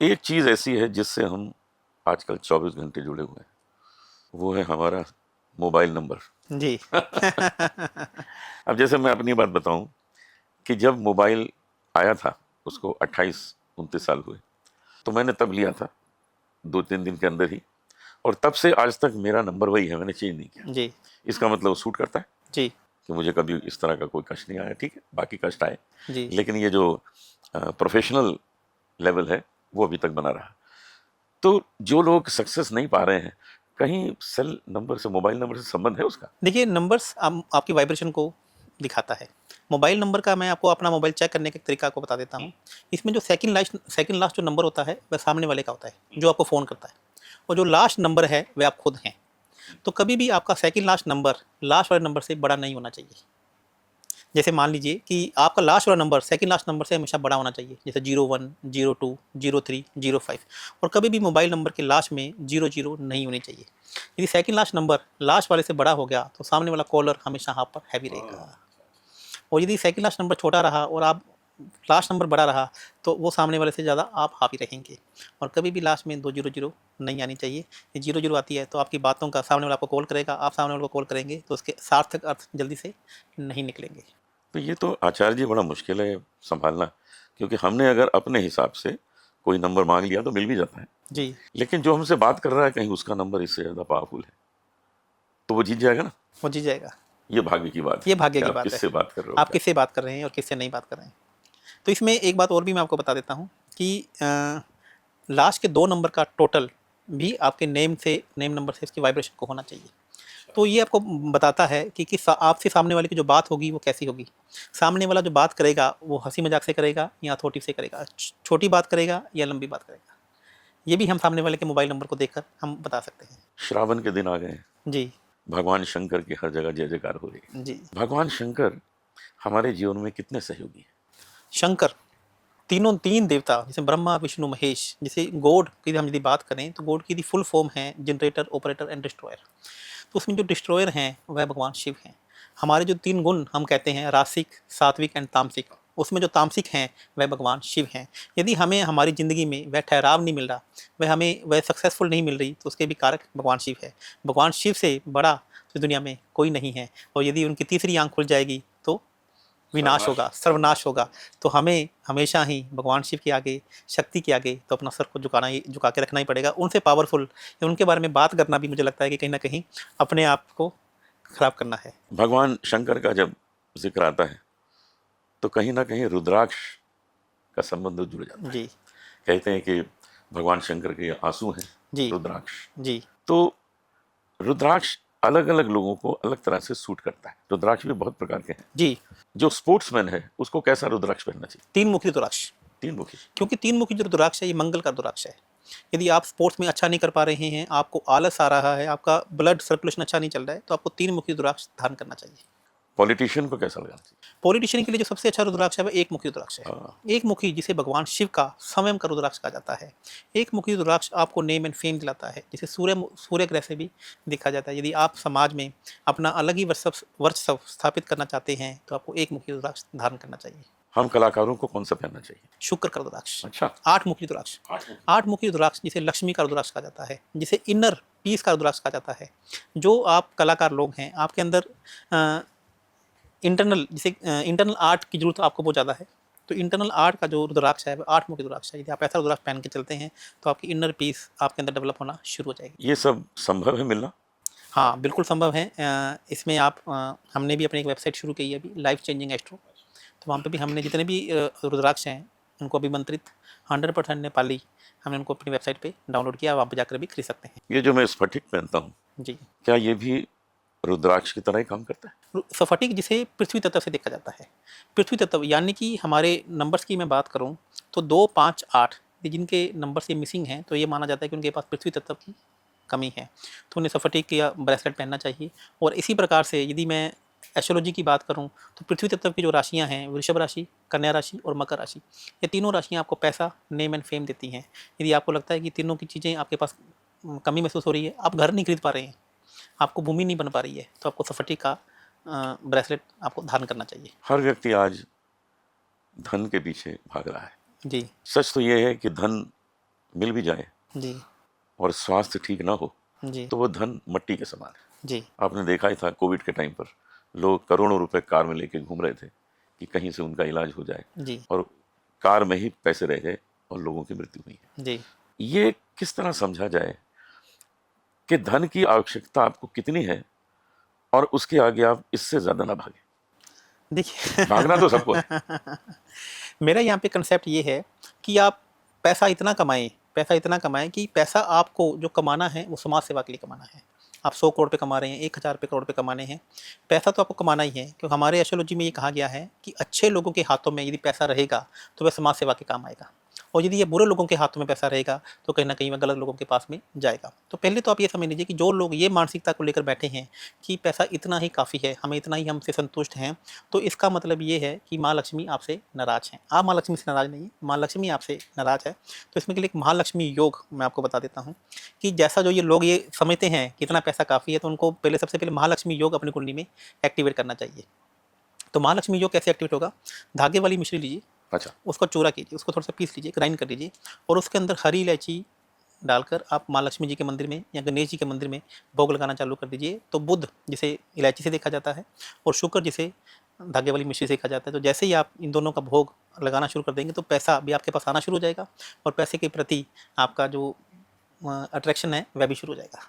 एक चीज़ ऐसी है जिससे हम आजकल 24 घंटे जुड़े हुए हैं, वो है हमारा मोबाइल नंबर। जी। अब जैसे मैं अपनी बात बताऊं कि जब मोबाइल आया था, उसको 28-29 साल हुए, तो मैंने तब लिया था 2-3 दिन के अंदर ही, और तब से आज तक मेरा नंबर वही है, मैंने चेंज नहीं किया। जी। इसका मतलब वो सूट करता है जी। कि मुझे कभी इस तरह का कोई कष्ट नहीं आया, ठीक है, बाकी कष्ट आए, जी। लेकिन ये जो प्रोफेशनल लेवल है वो अभी तक बना रहा। तो जो लोग सक्सेस नहीं पा रहे हैं, कहीं सेल नंबर से, मोबाइल नंबर से संबंध है उसका? देखिए, नंबर्स आपकी वाइब्रेशन को दिखाता है। मोबाइल नंबर का मैं आपको अपना मोबाइल चेक करने का एक तरीका आपको बता देता हूँ। इसमें जो सेकंड लास्ट जो नंबर होता है वह सामने वाले का होता है, जो आपको फ़ोन करता है, और जो लास्ट नंबर है वह आप खुद हैं। तो कभी भी आपका सेकंड लास्ट नंबर लास्ट वाले नंबर से बड़ा नहीं होना चाहिए। जैसे मान लीजिए कि आपका लास्ट वाला नंबर सेकंड लास्ट नंबर से हमेशा बड़ा होना चाहिए, जैसे 01, 02, 03, 05, और कभी भी मोबाइल नंबर के लास्ट में 00 नहीं होनी चाहिए। यदि सेकंड लास्ट नंबर लास्ट वाले से बड़ा हो गया तो सामने वाला कॉलर हमेशा यहाँ पर हैवी रहेगा, और यदि सेकंड लास्ट नंबर छोटा रहा और आप लास्ट नंबर बड़ा रहा तो वो सामने वाले से ज़्यादा आप हावी रहेंगे। और कभी भी लास्ट में 200 नहीं आनी चाहिए। ये 00 आती है तो आपकी बातों का सामने वाला आपको कॉल करेगा, आप सामने वाले को कॉल करेंगे तो उसके सार्थक अर्थ जल्दी से नहीं निकलेंगे। तो ये तो आचार्य जी बड़ा मुश्किल है संभालना, क्योंकि हमने अगर अपने हिसाब से कोई नंबर मांग लिया तो मिल भी जाता है, जी। लेकिन जो हमसे बात कर रहा है कहीं उसका नंबर इससे ज़्यादा पावरफुल है, तो वो जीत जाएगा ना। वो जी जाएगा। ये भाग्य की बात ये है भाग्य कि की आप बात है, किससे बात कर रहे हो, आप क्या। किससे बात कर रहे हैं और किससे नहीं बात कर रहे हैं। तो इसमें एक बात और भी मैं आपको बता देता हूँ कि लास्ट के 2 नंबर का टोटल भी आपके नेम नंबर से इसकी वाइब्रेशन को होना चाहिए। तो ये आपको बताता है कि आपसे सामने वाले की जो बात होगी वो कैसी होगी। सामने वाला जो बात करेगा वो हंसी मजाक से करेगा या हथौटी से करेगा, छोटी बात करेगा या लंबी बात करेगा। ये भी हम सामने वाले के मोबाइल नंबर को देखकर हम बता सकते हैं। श्रावण के दिन आ गए, जी। भगवान शंकर की हर जगह जय जयकार हो रही है। जी। भगवान शंकर हमारे जीवन में कितने सहयोगी हैं? शंकर तीन देवता, जैसे ब्रह्मा विष्णु महेश, जैसे गॉड की हम यदि बात करें तो गॉड की यदि फुल फॉर्म है जनरेटर, ऑपरेटर एंड डिस्ट्रॉयर। तो उसमें जो डिस्ट्रॉयर हैं वह भगवान शिव हैं। हमारे जो 3 गुण हम कहते हैं, रासिक, सात्विक एंड तामसिक, उसमें जो तामसिक हैं वह भगवान शिव हैं। यदि हमें हमारी ज़िंदगी में वह ठहराव नहीं मिल रहा, वह सक्सेसफुल नहीं मिल रही, तो उसके भी कारक भगवान शिव है। भगवान शिव से बड़ा तो दुनिया में कोई नहीं है, और यदि उनकी तीसरी आंख खुल जाएगी तो विनाश होगा, सर्वनाश होगा। तो हमें हमेशा ही भगवान शिव के आगे, शक्ति के आगे तो अपना सर को झुका के रखना ही पड़ेगा। उनसे पावरफुल या उनके बारे में बात करना भी मुझे लगता है कि कहीं ना कहीं अपने आप को खराब करना है। भगवान शंकर का जब जिक्र आता है तो कहीं ना कहीं रुद्राक्ष का संबंध जुड़ जाता है। जी। कहते हैं कि भगवान शंकर के आंसू हैं जी। रुद्राक्ष। जी। तो रुद्राक्ष अलग अलग लोगों को अलग तरह से सूट करता है। रुद्राक्ष भी बहुत प्रकार के हैं। जी। जो स्पोर्ट्समैन है उसको कैसा रुद्राक्ष पहनना चाहिए? 3 मुखी रुद्राक्ष, 3 मुखी। क्योंकि 3 मुखी जो रुद्राक्ष है ये मंगल का रुद्राक्ष है। यदि आप स्पोर्ट्स में अच्छा नहीं कर पा रहे हैं, आपको आलस आ रहा है, आपका ब्लड सर्कुलेशन अच्छा नहीं चल रहा है, तो आपको 3 मुखी रुद्राक्ष धारण करना चाहिए। पॉलिटिशियन को कैसा लगाना चाहिए? पॉलिटिशियन के लिए जो सबसे अच्छा रुद्राक्ष है वह एक मुखी रुद्राक्ष है। हाँ। एक मुखी, जिसे भगवान शिव का स्वयं का रुद्राक्ष कहा जाता है। एक मुखी रुद्राक्ष आपको नेम एंड फेम दिलाता है, जिसे सूर्य ग्रह से भी देखा जाता है। यदि आप समाज में अपना अलग ही वर्चस्व स्थापित करना चाहते हैं तो आपको एक मुखी रुद्राक्ष धारण करना चाहिए। हम कलाकारों को कौन सा पहनना चाहिए? शुक्र का रुद्राक्ष। अच्छा। 8 मुखी रुद्राक्ष। 8 मुखी रुद्राक्ष जिसे लक्ष्मी का रुद्राक्ष कहा जाता है, जिसे इनर पीस का रुद्राक्ष कहा जाता है। जो आप कलाकार लोग हैं, आपके अंदर इंटरनल आर्ट की जरूरत आपको बहुत ज़्यादा है, तो इंटरनल आर्ट का जो रुद्राक्ष है वो 8 मुखी रुद्राक्ष है। यदि आप ऐसा रुद्राक्ष पहन के चलते हैं तो आपकी इनर पीस आपके अंदर डेवलप होना शुरू हो जाएगी। ये सब संभव है मिलना? हाँ, बिल्कुल संभव है। इसमें आप हमने भी अपनी एक वेबसाइट शुरू की है अभी, लाइफ चेंजिंग एस्ट्रो। तो वहाँ पे भी हमने जितने भी रुद्राक्ष हैं उनको अभिमंत्रित 100% नेपाली हमने उनको अपनी वेबसाइट पे डाउनलोड किया, वहाँ पे जाकर भी खरीद सकते हैं। ये जो मैं स्फटिक पहनता हूँ, जी। क्या ये भी रुद्राक्ष की तरह ही काम करता है? स्फटिक जिसे पृथ्वी तत्व से देखा जाता है, पृथ्वी तत्व यानी कि हमारे नंबर्स की मैं बात करूं तो 2, 5, 8 जिनके नंबर्स ये मिसिंग हैं तो ये माना जाता है कि उनके पास पृथ्वी तत्व की कमी है, तो उन्हें स्फटिक या ब्रेसलेट पहनना चाहिए। और इसी प्रकार से यदि मैं एस्ट्रोलॉजी की बात करूं तो पृथ्वी तत्व की जो राशियां हैं, वृषभ राशि, कन्या राशि और मकर राशि, ये तीनों राशियां आपको पैसा, नेम एंड फेम देती हैं। यदि आपको लगता है कि तीनों की चीज़ें आपके पास कमी महसूस हो रही है, आप घर नहीं खरीद पा रहे हैं, आपको भूमि नहीं बन पा रही है, तो आपको स्फटिक का ब्रेसलेट आपको धारण करना चाहिए। हर व्यक्ति आज धन के पीछे भाग रहा है। जी। सच तो ये है कि धन मिल भी जाए जी और स्वास्थ्य ठीक ना हो जी तो वो धन मट्टी के समान है। जी आपने देखा ही था कोविड के टाइम पर लोग करोड़ों रुपए कार में लेके घूम रहे थे कि कहीं से उनका इलाज हो जाए, जी और कार में ही पैसे रह गए और लोगों की मृत्यु हुई है। जी। ये किस तरह समझा जाए कि धन की आवश्यकता आपको कितनी है और उसके आगे आप इससे ज्यादा ना भागें। देखिए भागना तो सबको है। मेरा यहाँ पे कंसेप्ट ये है कि आप पैसा इतना कमाएं कि पैसा आपको जो कमाना है वो समाज सेवा के लिए कमाना है। आप 100 करोड़ पे कमा रहे हैं, 1000 करोड़ पे कमाने हैं, पैसा तो आपको कमाना ही है, क्योंकि हमारे एस्ट्रोलॉजी में ये कहा गया है कि अच्छे लोगों के हाथों में यदि पैसा रहेगा तो वह समाज सेवा के काम आएगा, और यदि ये बुरे लोगों के हाथों में पैसा रहेगा तो कहीं ना कहीं वह गलत लोगों के पास में जाएगा। तो पहले तो आप ये समझ लीजिए कि जो लोग ये मानसिकता को लेकर बैठे हैं कि पैसा इतना ही काफ़ी है, हमें इतना ही हमसे संतुष्ट हैं, तो इसका मतलब ये है कि माँ लक्ष्मी आपसे नाराज़ हैं। आप माँ लक्ष्मी से नाराज़ नहीं है, माँ लक्ष्मी आपसे नाराज़ है। तो इसमें के लिए एक महालक्ष्मी योग मैं आपको बता देता हूँ कि जैसा जो ये लोग ये समझते हैं कि इतना पैसा काफ़ी है, तो उनको पहले सबसे पहले महालक्ष्मी योग अपनी कुंडली में एक्टिवेट करना चाहिए। तो महालक्ष्मी योग कैसे एक्टिवेट होगा? धागे वाली मिश्री लीजिए, अच्छा, उसका चूरा कीजिए, उसको थोड़ा सा पीस लीजिए, ग्राइंड कर लीजिए, और उसके अंदर हरी इलायची डालकर आप माँ लक्ष्मी जी के मंदिर में या गणेश जी के मंदिर में भोग लगाना चालू कर दीजिए। तो बुध जिसे इलायची से देखा जाता है और शुक्र जिसे धागे वाली मिश्री से देखा जाता है, तो जैसे ही आप इन दोनों का भोग लगाना शुरू कर देंगे तो पैसा भी आपके पास आना शुरू हो जाएगा, और पैसे के प्रति आपका जो अट्रैक्शन है वह भी शुरू हो जाएगा।